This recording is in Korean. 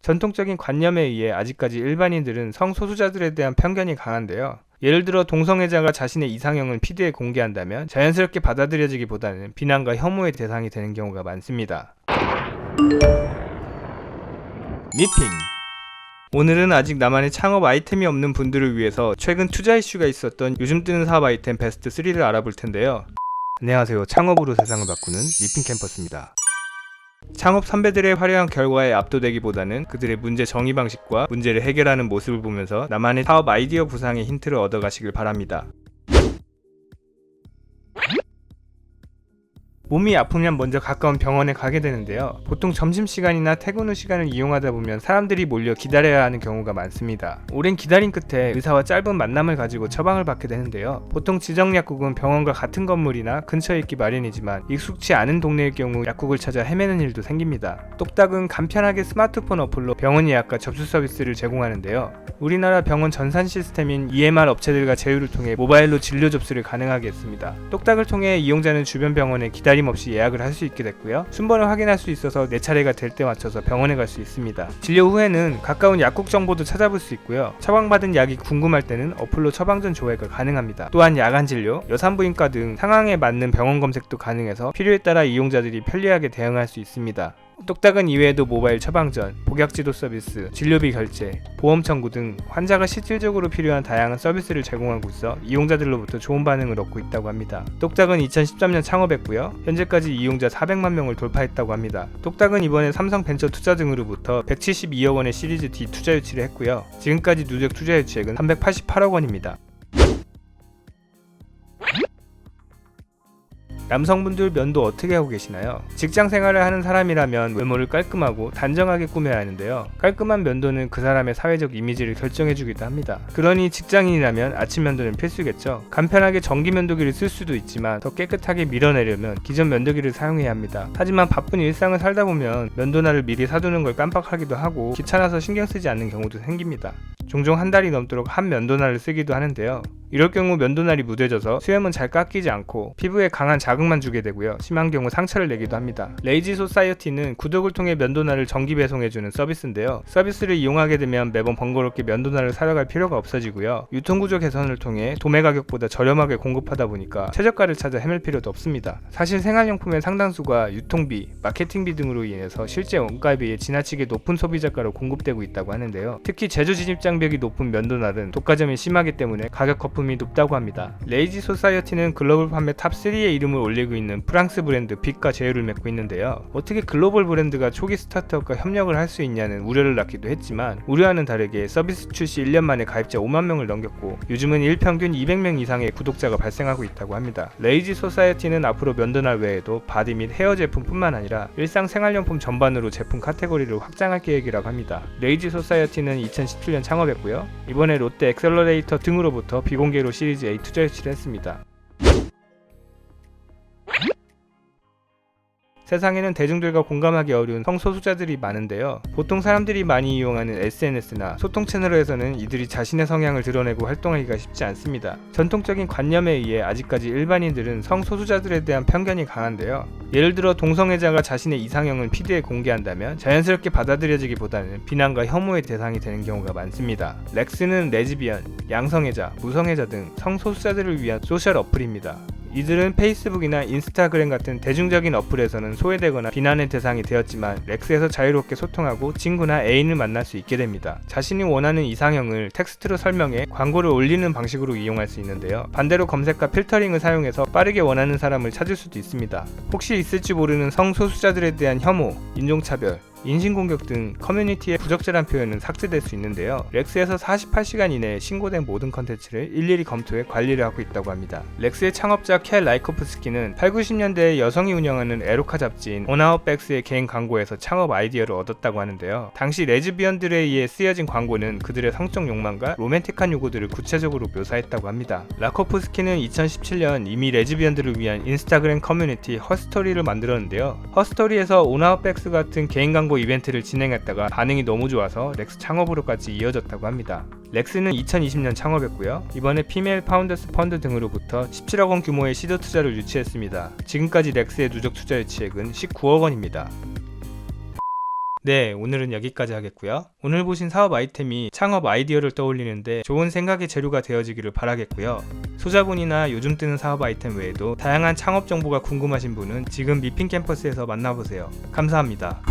전통적인 관념에 의해 아직까지 일반인들은 성소수자들에 대한 편견이 강한데요. 예를 들어 동성애자가 자신의 이상형을 피드에 공개한다면 자연스럽게 받아들여지기보다는 비난과 혐오의 대상이 되는 경우가 많습니다. 니핑. 오늘은 아직 나만의 창업 아이템이 없는 분들을 위해서 최근 투자 이슈가 있었던 요즘 뜨는 사업 아이템 베스트 3를 알아볼 텐데요. 안녕하세요. 창업으로 세상을 바꾸는 니핑 캠퍼스입니다. 창업 선배들의 화려한 결과에 압도되기보다는 그들의 문제 정의 방식과 문제를 해결하는 모습을 보면서 나만의 사업 아이디어 구상의 힌트를 얻어가시길 바랍니다. 몸이 아프면 먼저 가까운 병원에 가게 되는데요. 보통 점심시간이나 퇴근 후 시간을 이용하다 보면 사람들이 몰려 기다려야 하는 경우가 많습니다. 오랜 기다림 끝에 의사와 짧은 만남을 가지고 처방을 받게 되는데요. 보통 지정 약국은 병원과 같은 건물이나 근처에 있기 마련이지만 익숙치 않은 동네일 경우 약국을 찾아 헤매는 일도 생깁니다. 똑딱은 간편하게 스마트폰 어플로 병원 예약과 접수 서비스를 제공하는데요. 우리나라 병원 전산 시스템인 EMR 업체들과 제휴를 통해 모바일로 진료 접수를 가능하게 했습니다. 똑딱을 통해 이용자는 주변 병원에 기다림 없이 예약을 할 수 있게 됐고요. 순번을 확인할 수 있어서 내 차례가 될 때 맞춰서 병원에 갈 수 있습니다. 진료 후에는 가까운 약국 정보도 찾아볼 수 있고요. 처방받은 약이 궁금할 때는 어플로 처방전 조회가 가능합니다. 또한 야간 진료, 여산부인과 등 상황에 맞는 병원 검색도 가능해서 필요에 따라 이용자들이 편리하게 대응할 수 있습니다. 똑딱은 이외에도 모바일 처방전, 복약지도 서비스, 진료비 결제, 보험 청구 등 환자가 실질적으로 필요한 다양한 서비스를 제공하고 있어 이용자들로부터 좋은 반응을 얻고 있다고 합니다. 똑딱은 2013년 창업했고요. 현재까지 이용자 400만 명을 돌파했다고 합니다. 똑딱은 이번에 삼성벤처 투자 등으로부터 172억 원의 시리즈 D 투자 유치를 했고요. 지금까지 누적 투자 유치액은 388억 원입니다. 남성분들 면도 어떻게 하고 계시나요? 직장 생활을 하는 사람이라면 외모를 깔끔하고 단정하게 꾸며야 하는데요. 깔끔한 면도는 그 사람의 사회적 이미지를 결정해주기도 합니다. 그러니 직장인이라면 아침 면도는 필수겠죠. 간편하게 전기 면도기를 쓸 수도 있지만 더 깨끗하게 밀어내려면 기존 면도기를 사용해야 합니다. 하지만 바쁜 일상을 살다 보면 면도날을 미리 사두는 걸 깜빡하기도 하고 귀찮아서 신경 쓰지 않는 경우도 생깁니다. 종종 한 달이 넘도록 한 면도날을 쓰기도 하는데요. 이럴 경우 면도날이 무뎌져서 수염은 잘 깎이지 않고 피부에 강한 자극만 주게 되고요. 심한 경우 상처를 내기도 합니다. 레이지 소사이어티는 구독을 통해 면도날을 정기 배송해주는 서비스인데요. 서비스를 이용하게 되면 매번 번거롭게 면도날을 사러 갈 필요가 없어지고요. 유통구조 개선을 통해 도매 가격보다 저렴하게 공급하다 보니까 최저가를 찾아 헤맬 필요도 없습니다. 사실 생활용품의 상당수가 유통비, 마케팅비 등으로 인해서 실제 원가에 비해 지나치게 높은 소비자가로 공급되고 있다고 하는데요. 특히 제조 진입 장벽이 높은 면도날은 독과점이 심하기 때문에 가격 거품이 높다고 합니다. 레이지 소사이어티는 글로벌 판매 탑3의 이름을 올리고 있는 프랑스 브랜드 빅과 제휴를 맺고 있는데요. 어떻게 글로벌 브랜드가 초기 스타트업과 협력을 할 수 있냐는 우려를 낳기도 했지만 우려와는 다르게 서비스 출시 1년 만에 가입자 5만 명을 넘겼고 요즘은 일평균 200명 이상의 구독자가 발생하고 있다고 합니다. 레이지 소사이어티는 앞으로 면도날 외에도 바디 및 헤어 제품뿐만 아니라 일상 생활용품 전반으로 제품 카테고리를 확장할 계획이라고 합니다. 레이지 소사이어티는 2017년 창업했고요. 이번에 롯데 엑셀러레이터 등으로부터 비공개로 시리즈 A 투자 유치를 했습니다. 세상에는 대중들과 공감하기 어려운 성소수자들이 많은데요. 보통 사람들이 많이 이용하는 SNS나 소통 채널에서는 이들이 자신의 성향을 드러내고 활동하기가 쉽지 않습니다. 전통적인 관념에 의해 아직까지 일반인들은 성소수자들에 대한 편견이 강한데요. 예를 들어 동성애자가 자신의 이상형을 피드에 공개한다면 자연스럽게 받아들여지기보다는 비난과 혐오의 대상이 되는 경우가 많습니다. 렉스는 레즈비언, 양성애자, 무성애자 등 성소수자들을 위한 소셜 어플입니다. 이들은 페이스북이나 인스타그램 같은 대중적인 어플에서는 소외되거나 비난의 대상이 되었지만 렉스에서 자유롭게 소통하고 친구나 애인을 만날 수 있게 됩니다. 자신이 원하는 이상형을 텍스트로 설명해 광고를 올리는 방식으로 이용할 수 있는데요. 반대로 검색과 필터링을 사용해서 빠르게 원하는 사람을 찾을 수도 있습니다. 혹시 있을지 모르는 성소수자들에 대한 혐오, 인종차별, 인신공격 등 커뮤니티의 부적절한 표현은 삭제될 수 있는데요. 렉스에서 48시간 이내에 신고된 모든 컨텐츠를 일일이 검토해 관리를 하고 있다고 합니다. 렉스의 창업자 켈 라이코프스키는 8, 90년대에 여성이 운영하는 에로카 잡지인 온아웃백스의 개인 광고에서 창업 아이디어를 얻었다고 하는데요. 당시 레즈비언들에 의해 쓰여진 광고는 그들의 성적 욕망과 로맨틱한 요구들을 구체적으로 묘사했다고 합니다. 라코프스키는 2017년 이미 레즈비언들을 위한 인스타그램 커뮤니티 허스토리를 만들었는데요. 허스토리에서 온아웃백스 같은 개인 광고 이벤트를 진행했다가 반응이 너무 좋아서 렉스 창업으로까지 이어졌다고 합니다. 렉스는 2020년 창업했고요. 이번에 피메일 파운더스 펀드 등으로부터 17억 원 규모의 시드 투자를 유치했습니다. 지금까지 렉스의 누적 투자 유치액은 19억 원입니다. 네, 오늘은 여기까지 하겠고요. 오늘 보신 사업 아이템이 창업 아이디어를 떠올리는데 좋은 생각의 재료가 되어지기를 바라겠고요. 소자본이나 요즘 뜨는 사업 아이템 외에도 다양한 창업 정보가 궁금하신 분은 지금 미핑 캠퍼스에서 만나보세요. 감사합니다.